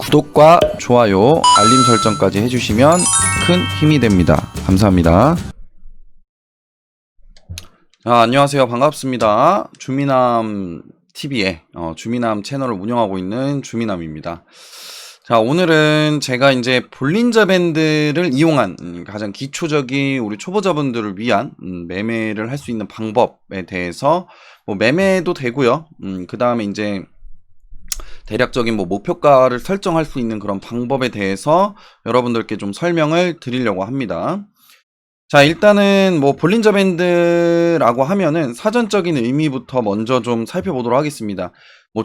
구독과 좋아요, 알림 설정까지 해주시면 큰 힘이 됩니다. 감사합니다. 안녕하세요. 반갑습니다. 주미남 TV의 주미남 채널을 운영하고 있는 주미남입니다. 자, 오늘은 제가 이제 볼린저 밴드를 이용한 가장 기초적인 우리 초보자분들을 위한 매매를 할 수 있는 방법에 대해서 매매도 되고요. 그 다음에 이제 대략적인 목표가를 설정할 수 있는 그런 방법에 대해서 여러분들께 좀 설명을 드리려고 합니다. 자, 일단은 볼린저 밴드라고 하면은 사전적인 의미부터 먼저 좀 살펴보도록 하겠습니다.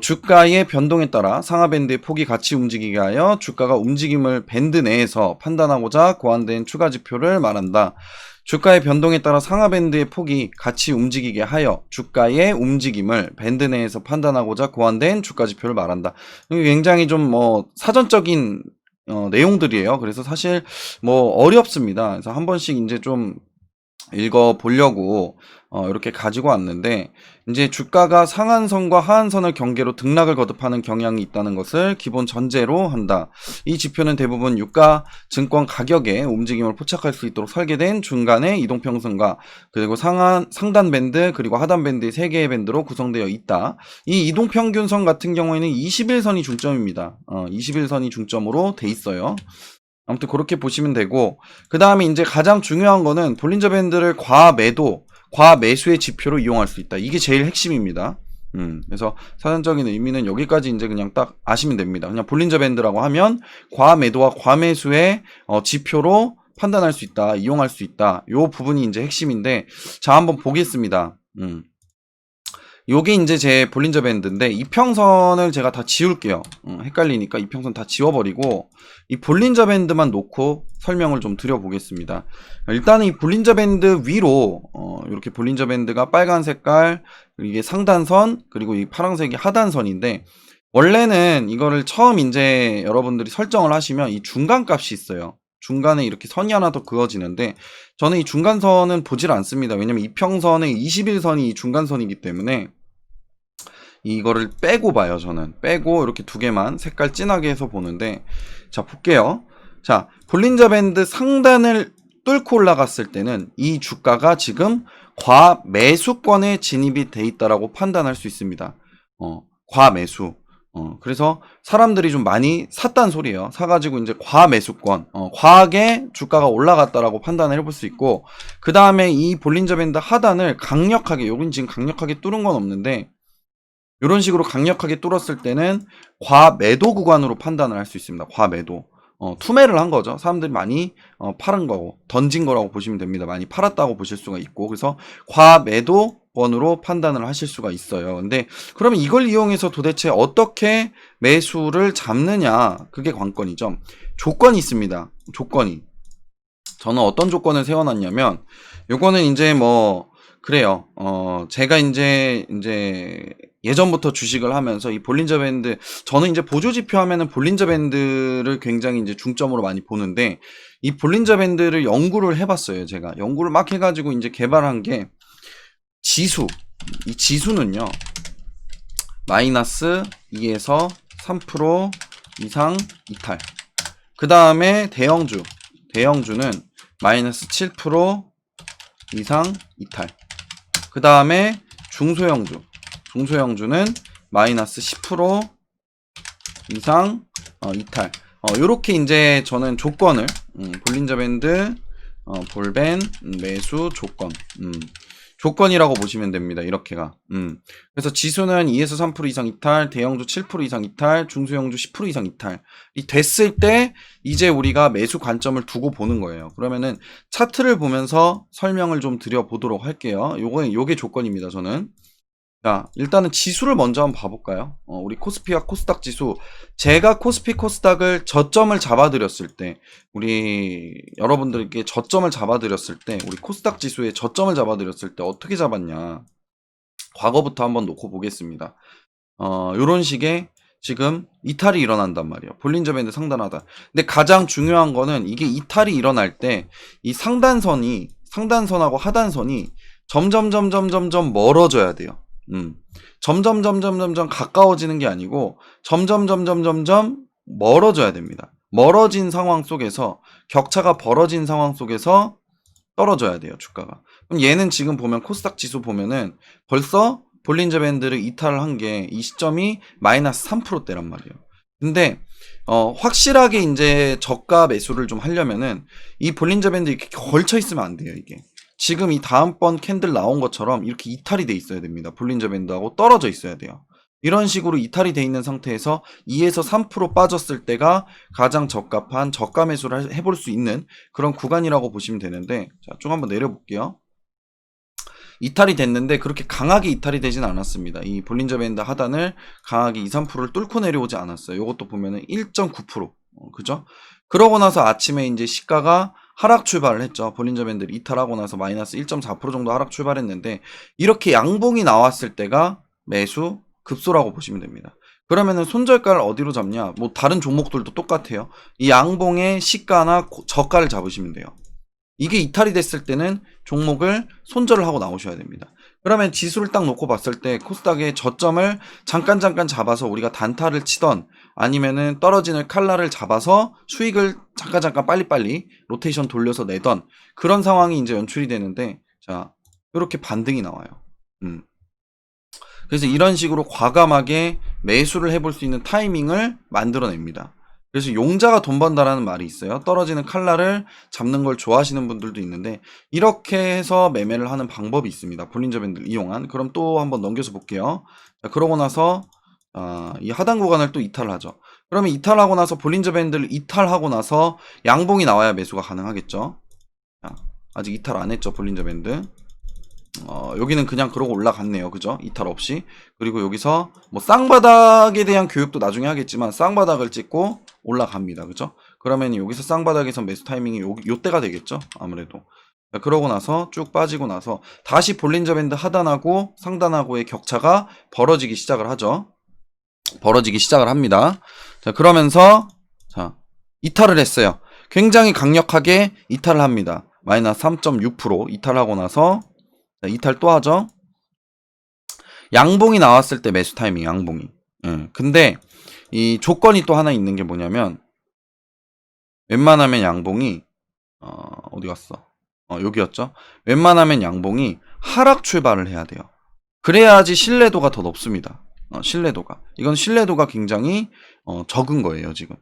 주가의 변동에 따라 상하 밴드의 폭이 같이 움직이게 하여 주가가 움직임을 밴드 내에서 판단하고자 고안된 추가 지표를 말한다. 주가의 변동에 따라 상하 밴드의 폭이 같이 움직이게 하여 주가의 움직임을 밴드 내에서 판단하고자 고안된 주가 지표를 말한다. 굉장히 좀 사전적인 내용들이에요. 그래서 사실 어렵습니다. 그래서 한 번씩 이제 좀 읽어 보려고 이렇게 가지고 왔는데, 이제 주가가 상한선과 하한선을 경계로 등락을 거듭하는 경향이 있다는 것을 기본 전제로 한다. 이 지표는 대부분 유가 증권 가격의 움직임을 포착할 수 있도록 설계된 중간의 이동평선과 그리고 상단 밴드 그리고 하단 밴드의 3개의 밴드로 구성되어 있다. 이 이동평균선 같은 경우에는 21선이 중점입니다. 21선이 중점으로 돼 있어요. 아무튼 그렇게 보시면 되고, 그 다음에 이제 가장 중요한 거는 볼린저 밴드를 과매수의 지표로 이용할 수 있다. 이게 제일 핵심입니다. 그래서 사전적인 의미는 여기까지 이제 그냥 딱 아시면 됩니다. 그냥 볼린저 밴드라고 하면 과매도와 과매수의 지표로 판단할 수 있다, 이용할 수 있다. 요 부분이 이제 핵심인데, 자, 한번 보겠습니다. 요게 이제 제 볼린저 밴드인데, 이평선을 제가 다 지울게요. 헷갈리니까 이평선 다 지워버리고 이 볼린저 밴드만 놓고 설명을 좀 드려보겠습니다. 일단은 이 볼린저 밴드 위로 이렇게 볼린저 밴드가 빨간 색깔, 이게 상단선, 그리고 이 파란색이 하단선인데, 원래는 이거를 처음 이제 여러분들이 설정을 하시면 이 중간값이 있어요. 중간에 이렇게 선이 하나 더 그어지는데, 저는 이 중간선은 보질 않습니다. 왜냐면 이평선의 21선이 이 중간선이기 때문에 이거를 빼고 봐요. 저는 빼고 이렇게 두 개만 색깔 진하게 해서 보는데, 자, 볼게요. 자, 볼린저 밴드 상단을 뚫고 올라갔을 때는 이 주가가 지금 과매수권에 진입이 돼 있다라고 판단할 수 있습니다. 과매수. 그래서 사람들이 좀 많이 샀단 소리예요. 사가지고 이제 과매수권, 과하게 주가가 올라갔다라고 판단을 해볼 수 있고, 그 다음에 이 볼린저 밴드 하단을 강력하게, 여긴 지금 강력하게 뚫은 건 없는데, 이런 식으로 강력하게 뚫었을 때는 과매도 구간으로 판단을 할 수 있습니다. 과매도. 투매를 한 거죠. 사람들이 많이 팔은 거고 던진 거라고 보시면 됩니다. 많이 팔았다고 보실 수가 있고, 그래서 과매도권으로 판단을 하실 수가 있어요. 근데 그러면 이걸 이용해서 도대체 어떻게 매수를 잡느냐, 그게 관건이죠. 조건이 있습니다. 조건이. 저는 어떤 조건을 세워놨냐면, 요거는 이제 그래요. 제가 이제 예전부터 주식을 하면서 이 볼린저 밴드, 저는 이제 보조지표 하면은 볼린저 밴드를 굉장히 이제 중점으로 많이 보는데, 이 볼린저 밴드를 연구를 해봤어요. 제가 연구를 막 해가지고 이제 개발한 게 지수. 이 지수는요, 마이너스 2에서 3% 이상 이탈. 그 다음에 대형주는 마이너스 7% 이상 이탈. 그 다음에 중소형주는 마이너스 10% 이상 이탈. 요렇게 이제 저는 조건을, 볼린저 밴드, 볼밴 매수 조건, 조건이라고 보시면 됩니다. 이렇게가. 그래서 지수는 2에서 3% 이상 이탈, 대형주 7% 이상 이탈, 중소형주 10% 이상 이탈이 됐을 때 이제 우리가 매수 관점을 두고 보는 거예요. 그러면은 차트를 보면서 설명을 좀 드려보도록 할게요. 요게 조건입니다. 저는. 자, 일단은 지수를 먼저 한번 봐볼까요? 우리 코스피와 코스닥 지수. 제가 코스피 코스닥을 저점을 잡아드렸을 때, 우리 여러분들께 저점을 잡아드렸을 때, 우리 코스닥 지수에 저점을 잡아드렸을 때 어떻게 잡았냐, 과거부터 한번 놓고 보겠습니다. 요런 식의 지금 이탈이 일어난단 말이에요. 볼린저 밴드 상단하단. 근데 가장 중요한 거는 이게 이탈이 일어날 때 이 상단선하고 하단선이 점점 멀어져야 돼요. 점점 가까워지는 게 아니고 점점 멀어져야 됩니다. 멀어진 상황 속에서 격차가 벌어진 상황 속에서 떨어져야 돼요, 주가가. 그럼 얘는 지금 보면 코스닥 지수 보면은 벌써 볼린저 밴드를 이탈을 한 게 이 시점이 마이너스 3%대란 말이에요. 근데 확실하게 이제 저가 매수를 좀 하려면은 이 볼린저 밴드 이렇게 걸쳐 있으면 안 돼요, 이게. 지금 이 다음번 캔들 나온 것처럼 이렇게 이탈이 돼 있어야 됩니다. 볼린저 밴드하고 떨어져 있어야 돼요. 이런 식으로 이탈이 돼 있는 상태에서 2에서 3% 빠졌을 때가 가장 적합한 저가 매수를 해볼 수 있는 그런 구간이라고 보시면 되는데, 자, 쭉 한번 내려볼게요. 이탈이 됐는데 그렇게 강하게 이탈이 되진 않았습니다. 이 볼린저 밴드 하단을 강하게 2, 3%를 뚫고 내려오지 않았어요. 이것도 보면은 1.9%. 그죠? 그러고 나서 아침에 이제 시가가 하락 출발을 했죠. 볼린저 밴드를 이탈하고 나서 마이너스 1.4% 정도 하락 출발했는데, 이렇게 양봉이 나왔을 때가 매수 급소라고 보시면 됩니다. 그러면은 손절가를 어디로 잡냐? 뭐 다른 종목들도 똑같아요. 이 양봉의 시가나 저가를 잡으시면 돼요. 이게 이탈이 됐을 때는 종목을 손절을 하고 나오셔야 됩니다. 그러면 지수를 딱 놓고 봤을 때 코스닥의 저점을 잠깐 잡아서 우리가 단타를 치던, 아니면은 떨어지는 칼날을 잡아서 수익을 잠깐 빨리빨리 로테이션 돌려서 내던 그런 상황이 이제 연출이 되는데, 자, 이렇게 반등이 나와요. 그래서 이런 식으로 과감하게 매수를 해볼 수 있는 타이밍을 만들어냅니다. 그래서 용자가 돈 번다라는 말이 있어요. 떨어지는 칼날을 잡는 걸 좋아하시는 분들도 있는데, 이렇게 해서 매매를 하는 방법이 있습니다. 볼린저 밴드를 이용한. 그럼 또 한번 넘겨서 볼게요. 자, 그러고 나서 이 하단 구간을 또 이탈을 하죠. 그러면 이탈하고 나서 볼린저 밴드를 이탈하고 나서 양봉이 나와야 매수가 가능하겠죠. 자, 아직 이탈 안 했죠, 볼린저 밴드. 여기는 그냥 그러고 올라갔네요. 그죠? 이탈 없이. 그리고 여기서 뭐 쌍바닥에 대한 교육도 나중에 하겠지만 쌍바닥을 찍고 올라갑니다. 그죠? 그러면 여기서 쌍바닥에서 매수 타이밍이 요때가 되겠죠? 아무래도. 그러고 나서 쭉 빠지고 나서 다시 볼린저 밴드 하단하고 상단하고의 격차가 벌어지기 시작을 하죠. 벌어지기 시작을 합니다. 자, 그러면서 자, 이탈을 했어요. 굉장히 강력하게 이탈을 합니다. 마이너스 3.6% 이탈하고 나서 자, 이탈 또 하죠. 양봉이 나왔을 때 매수 타이밍, 양봉이. 근데 이 조건이 또 하나 있는 게 뭐냐면, 웬만하면 양봉이 어디 갔어? 여기였죠. 웬만하면 양봉이 하락 출발을 해야 돼요. 그래야지 신뢰도가 더 높습니다. 신뢰도가. 이건 신뢰도가 굉장히 적은 거예요, 지금.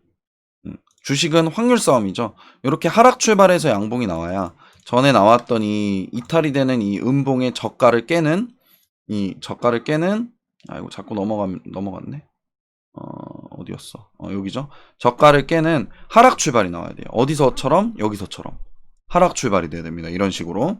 주식은 확률 싸움이죠. 이렇게 하락 출발해서 양봉이 나와야 전에 나왔던 이 이탈이 되는 이 음봉의 저가를 깨는, 아이고 자꾸 넘어갔네. 어디였어? 여기죠. 저가를 깨는 하락 출발이 나와야 돼요. 어디서처럼? 여기서처럼 하락 출발이 돼야 됩니다. 이런 식으로.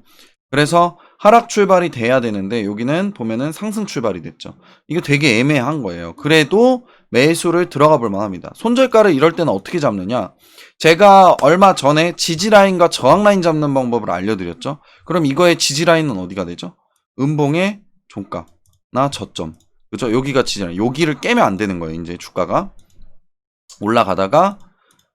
그래서 하락 출발이 돼야 되는데 여기는 보면은 상승 출발이 됐죠. 이거 되게 애매한 거예요. 그래도 매수를 들어가 볼 만합니다. 손절가를 이럴 때는 어떻게 잡느냐? 제가 얼마 전에 지지라인과 저항라인 잡는 방법을 알려드렸죠. 그럼 이거의 지지라인은 어디가 되죠? 음봉의 종가나 저점. 그죠? 여기가 지지라인. 여기를 깨면 안 되는 거예요. 이제 주가가 올라가다가,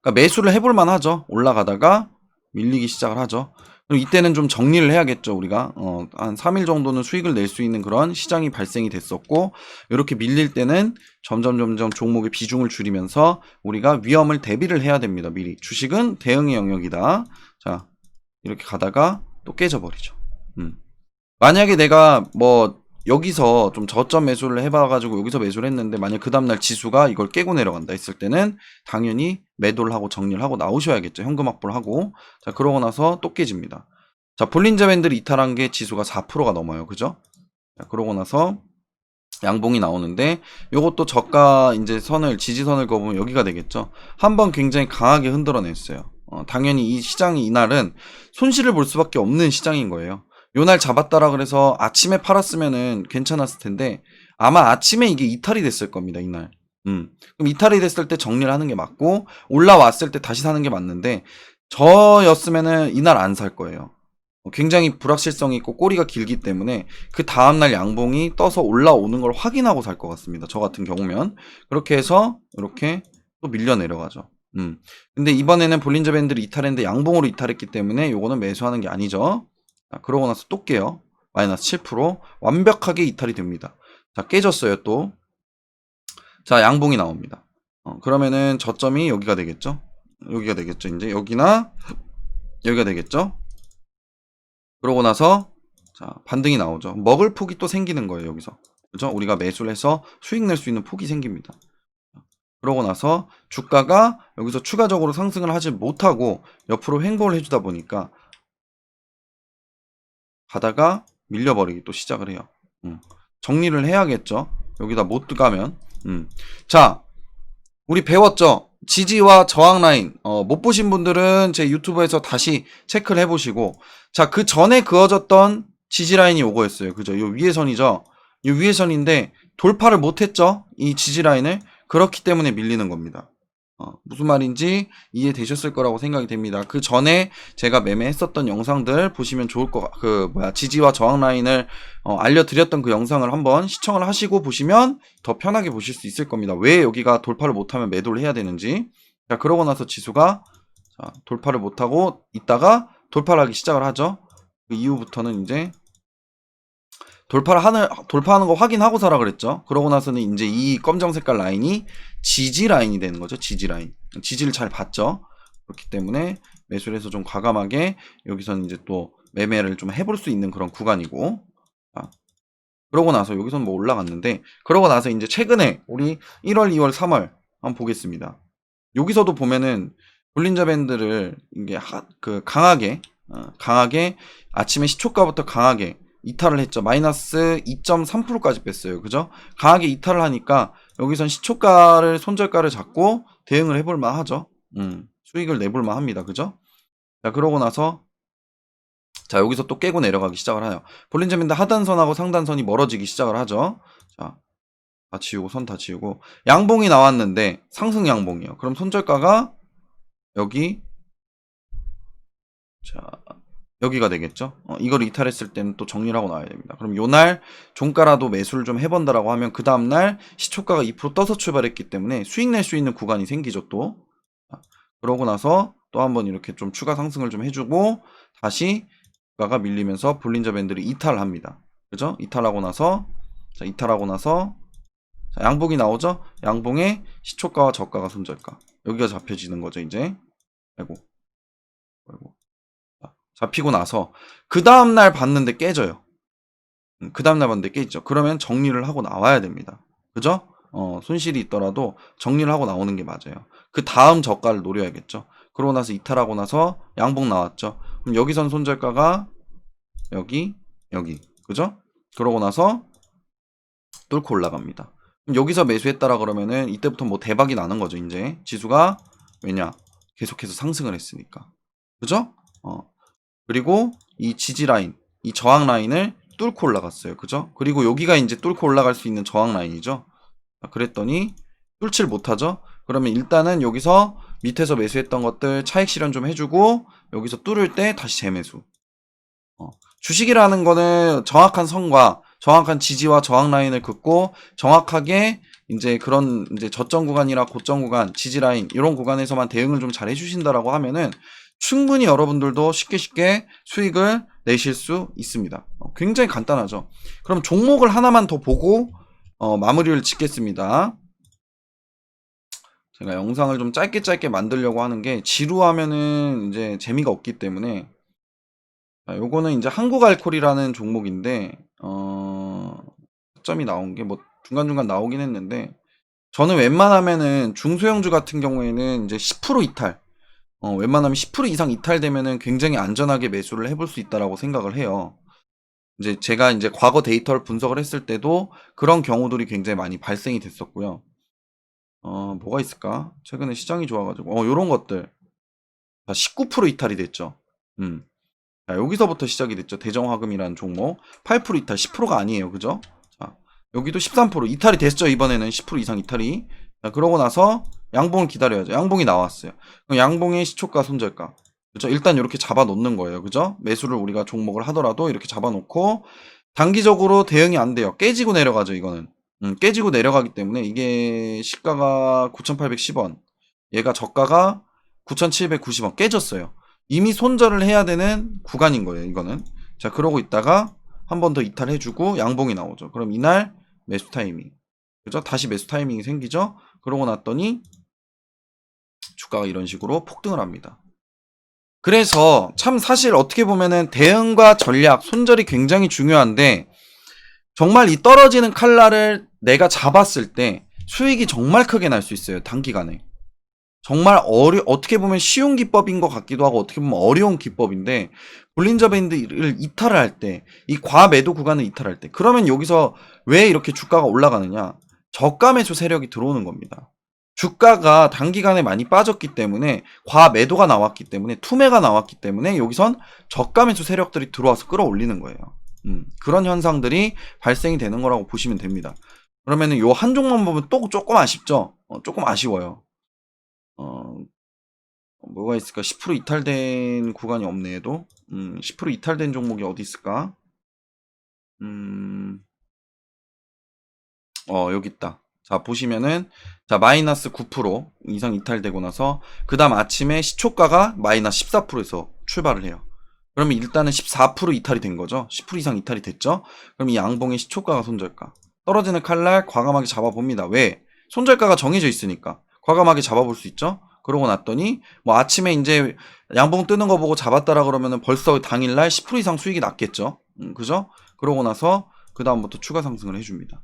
그러니까 매수를 해볼 만하죠. 올라가다가 밀리기 시작을 하죠. 그럼 이때는 좀 정리를 해야겠죠. 우리가 한 3일 정도는 수익을 낼 수 있는 그런 시장이 발생이 됐었고, 이렇게 밀릴 때는 점점 종목의 비중을 줄이면서 우리가 위험을 대비를 해야 됩니다. 미리. 주식은 대응의 영역이다. 자, 이렇게 가다가 또 깨져버리죠. 만약에 내가 뭐 여기서 좀 저점 매수를 해봐가지고 여기서 매수를 했는데, 만약 그 다음날 지수가 이걸 깨고 내려간다 했을 때는 당연히 매도를 하고 정리를 하고 나오셔야겠죠. 현금 확보를 하고. 자, 그러고 나서 또 깨집니다. 자, 볼린저 밴드를 이탈한 게 지수가 4%가 넘어요. 그죠? 자, 그러고 나서 양봉이 나오는데, 요것도 저가 이제 지지선을 그어보면 여기가 되겠죠. 한번 굉장히 강하게 흔들어냈어요. 당연히 이 시장이 이날은 손실을 볼 수밖에 없는 시장인 거예요. 요날 잡았다라 그래서 아침에 팔았으면은 괜찮았을 텐데, 아마 아침에 이게 이탈이 됐을 겁니다, 이날. 그럼 이탈이 됐을 때 정리를 하는 게 맞고, 올라왔을 때 다시 사는 게 맞는데, 저였으면은 이날 안 살 거예요. 굉장히 불확실성이 있고 꼬리가 길기 때문에 그 다음날 양봉이 떠서 올라오는 걸 확인하고 살 것 같습니다. 저 같은 경우면. 그렇게 해서 이렇게 또 밀려 내려가죠. 근데 이번에는 볼린저 밴드를 이탈했는데 양봉으로 이탈했기 때문에 요거는 매수하는 게 아니죠. 자, 그러고 나서 또 깨요. 마이너스 7% 완벽하게 이탈이 됩니다. 자, 깨졌어요 또. 자, 양봉이 나옵니다. 그러면은 저점이 여기가 되겠죠. 여기가 되겠죠. 이제 여기나 여기가 되겠죠. 그러고 나서 자, 반등이 나오죠. 먹을 폭이 또 생기는 거예요, 여기서. 그죠? 우리가 매수를 해서 수익 낼 수 있는 폭이 생깁니다. 그러고 나서 주가가 여기서 추가적으로 상승을 하지 못하고 옆으로 횡보를 해주다 보니까 가다가 밀려버리기 또 시작을 해요. 정리를 해야겠죠. 여기다 못 가면. 자, 우리 배웠죠? 지지와 저항 라인. 못 보신 분들은 제 유튜브에서 다시 체크를 해보시고, 자, 그 전에 그어졌던 지지 라인이 요거였어요. 그죠? 요 위에 선이죠? 요 위에 선인데 돌파를 못했죠? 이 지지 라인을. 그렇기 때문에 밀리는 겁니다. 무슨 말인지 이해되셨을 거라고 생각이 됩니다. 그 전에 제가 매매했었던 영상들 보시면 좋을 거, 지지와 저항 라인을 알려드렸던 그 영상을 한번 시청을 하시고 보시면 더 편하게 보실 수 있을 겁니다. 왜 여기가 돌파를 못하면 매도를 해야 되는지. 자, 그러고 나서 지수가 돌파를 못하고 있다가 돌파를 하기 시작을 하죠. 그 이후부터는 이제 돌파하는 거 확인하고서라 그랬죠. 그러고 나서는 이제 이 검정 색깔 라인이 지지 라인이 되는 거죠. 지지 라인. 지지를 잘 봤죠. 그렇기 때문에 매수를 해서 좀 과감하게 여기서는 이제 또 매매를 좀 해볼 수 있는 그런 구간이고. 자, 그러고 나서 여기서는 뭐 올라갔는데, 그러고 나서 이제 최근에 우리 1월, 2월, 3월 한번 보겠습니다. 여기서도 보면은 볼린저 밴드를 이게 강하게 아침에 시초가부터 강하게 이탈을 했죠. 마이너스 2.3%까지 뺐어요. 그죠? 강하게 이탈을 하니까 여기선 시초가를 손절가를 잡고 대응을 해볼 만하죠. 수익을 내볼 만합니다. 그죠? 자, 그러고 나서 자, 여기서 또 깨고 내려가기 시작을 해요. 볼린저 밴드 하단선하고 상단선이 멀어지기 시작을 하죠. 자, 다 지우고 선 다 지우고 양봉이 나왔는데 상승 양봉이요. 그럼 손절가가 여기 자, 여기가 되겠죠. 이걸 이탈했을 때는 또 정리를 하고 나와야 됩니다. 그럼 요날 종가라도 매수를 좀 해본다라고 하면 그 다음날 시초가가 2% 떠서 출발했기 때문에 수익 낼 수 있는 구간이 생기죠. 또 그러고 나서 또 한번 이렇게 좀 추가 상승을 좀 해주고 다시 주가가 밀리면서 볼린저 밴드를 이탈합니다. 그죠? 이탈하고 나서 자, 자, 양봉이 나오죠? 양봉에 시초가와 저가가 손절가 여기가 잡혀지는 거죠. 이제 아이고 잡히고 나서 그 다음날 봤는데 깨져요. 그 다음날 봤는데 깨지죠. 그러면 정리를 하고 나와야 됩니다. 그죠? 손실이 있더라도 정리를 하고 나오는 게 맞아요. 그 다음 저가를 노려야겠죠. 그러고 나서 이탈하고 나서 양봉 나왔죠. 그럼 여기선 손절가가 여기 그죠? 그러고 나서 뚫고 올라갑니다. 그럼 여기서 매수했다라 그러면은 이때부터 뭐 대박이 나는 거죠. 이제 지수가 왜냐 계속해서 상승을 했으니까. 그죠? 그리고 이 지지 라인, 이 저항 라인을 뚫고 올라갔어요. 그죠? 그리고 여기가 이제 뚫고 올라갈 수 있는 저항 라인이죠. 그랬더니 뚫질 못하죠. 그러면 일단은 여기서 밑에서 매수했던 것들 차익 실현 좀 해주고 여기서 뚫을 때 다시 재매수. 주식이라는 거는 정확한 선과 정확한 지지와 저항 라인을 긋고 정확하게 이제 그런 이제 저점 구간이나 고점 구간, 지지 라인 이런 구간에서만 대응을 좀 잘 해주신다라고 하면은 충분히 여러분들도 쉽게 수익을 내실 수 있습니다. 굉장히 간단하죠. 그럼 종목을 하나만 더 보고 마무리를 짓겠습니다. 제가 영상을 좀 짧게 만들려고 하는 게 지루하면은 이제 재미가 없기 때문에 요거는 이제 한국알콜이라는 종목인데 점이 나온 게 뭐 중간중간 나오긴 했는데 저는 웬만하면은 중소형주 같은 경우에는 이제 10% 이탈 웬만하면 10% 이상 이탈되면은 굉장히 안전하게 매수를 해볼 수 있다라고 생각을 해요. 이제 제가 이제 과거 데이터를 분석을 했을 때도 그런 경우들이 굉장히 많이 발생이 됐었고요. 뭐가 있을까? 최근에 시장이 좋아가지고 요런 것들 19% 이탈이 됐죠. 자, 여기서부터 시작이 됐죠. 대정화금이라는 종목 8% 이탈 10%가 아니에요. 그죠? 자, 여기도 13% 이탈이 됐죠. 이번에는 10% 이상 이탈이. 자, 그러고 나서 양봉을 기다려야죠. 양봉이 나왔어요. 그럼 양봉의 시초가 손절가. 그죠? 일단 이렇게 잡아 놓는 거예요. 그죠? 매수를 우리가 종목을 하더라도 이렇게 잡아 놓고 단기적으로 대응이 안 돼요. 깨지고 내려가죠, 이거는. 깨지고 내려가기 때문에 이게 시가가 9,810원. 얘가 저가가 9,790원 깨졌어요. 이미 손절을 해야 되는 구간인 거예요, 이거는. 자, 그러고 있다가 한 번 더 이탈해주고 양봉이 나오죠. 그럼 이날 매수 타이밍. 그죠? 다시 매수 타이밍이 생기죠? 그러고 났더니 주가가 이런 식으로 폭등을 합니다. 그래서 참 사실 어떻게 보면은 대응과 전략, 손절이 굉장히 중요한데 정말 이 떨어지는 칼날을 내가 잡았을 때 수익이 정말 크게 날 수 있어요. 단기간에. 정말 어떻게 보면 쉬운 기법인 것 같기도 하고 어떻게 보면 어려운 기법인데 볼린저 밴드를 이탈을 할 때, 이 과매도 구간을 이탈할 때, 그러면 여기서 왜 이렇게 주가가 올라가느냐? 저가 매수 세력이 들어오는 겁니다. 주가가 단기간에 많이 빠졌기 때문에 과매도가 나왔기 때문에 투매가 나왔기 때문에 여기선 저가 매수 세력들이 들어와서 끌어올리는 거예요. 그런 현상들이 발생이 되는 거라고 보시면 됩니다. 그러면은 요 한종만 보면 또 조금 아쉽죠? 조금 아쉬워요. 뭐가 있을까? 10% 이탈된 구간이 없네, 얘도. 10% 이탈된 종목이 어디 있을까? 여기 있다. 자, 보시면은, 자, 마이너스 9% 이상 이탈되고 나서, 그 다음 아침에 시초가가 마이너스 14%에서 출발을 해요. 그러면 일단은 14% 이탈이 된 거죠. 10% 이상 이탈이 됐죠. 그럼 이 양봉의 시초가가 손절가. 떨어지는 칼날 과감하게 잡아봅니다. 왜? 손절가가 정해져 있으니까. 과감하게 잡아볼 수 있죠. 그러고 났더니 뭐 아침에 이제 양봉 뜨는 거 보고 잡았다라 그러면은 벌써 당일날 10% 이상 수익이 났겠죠. 그죠? 그러고 나서 그 다음부터 추가 상승을 해줍니다.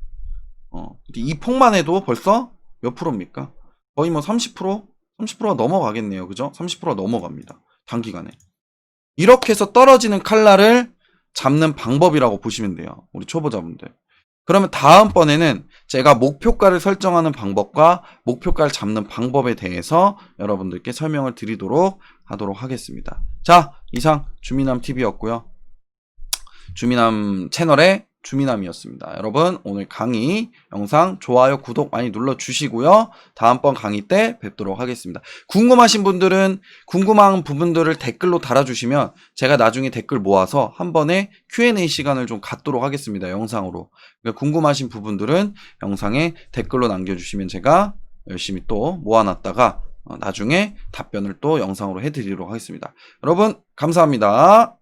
이 폭만 해도 벌써 몇 프로입니까? 거의 뭐 30%? 30%가 넘어가겠네요. 그죠? 30%가 넘어갑니다. 단기간에. 이렇게 해서 떨어지는 칼날을 잡는 방법이라고 보시면 돼요. 우리 초보자분들. 그러면 다음번에는 제가 목표가를 설정하는 방법과 목표가를 잡는 방법에 대해서 여러분들께 설명을 드리도록 하도록 하겠습니다. 자, 이상 주미남TV였고요. 주미남 채널의 주미남이었습니다. 여러분 오늘 강의 영상 좋아요 구독 많이 눌러주시고요. 다음번 강의 때 뵙도록 하겠습니다. 궁금하신 분들은 궁금한 부분들을 댓글로 달아주시면 제가 나중에 댓글 모아서 한 번에 Q&A 시간을 좀 갖도록 하겠습니다. 영상으로. 그러니까 궁금하신 부분들은 영상에 댓글로 남겨주시면 제가 열심히 또 모아놨다가 나중에 답변을 또 영상으로 해드리도록 하겠습니다. 여러분 감사합니다.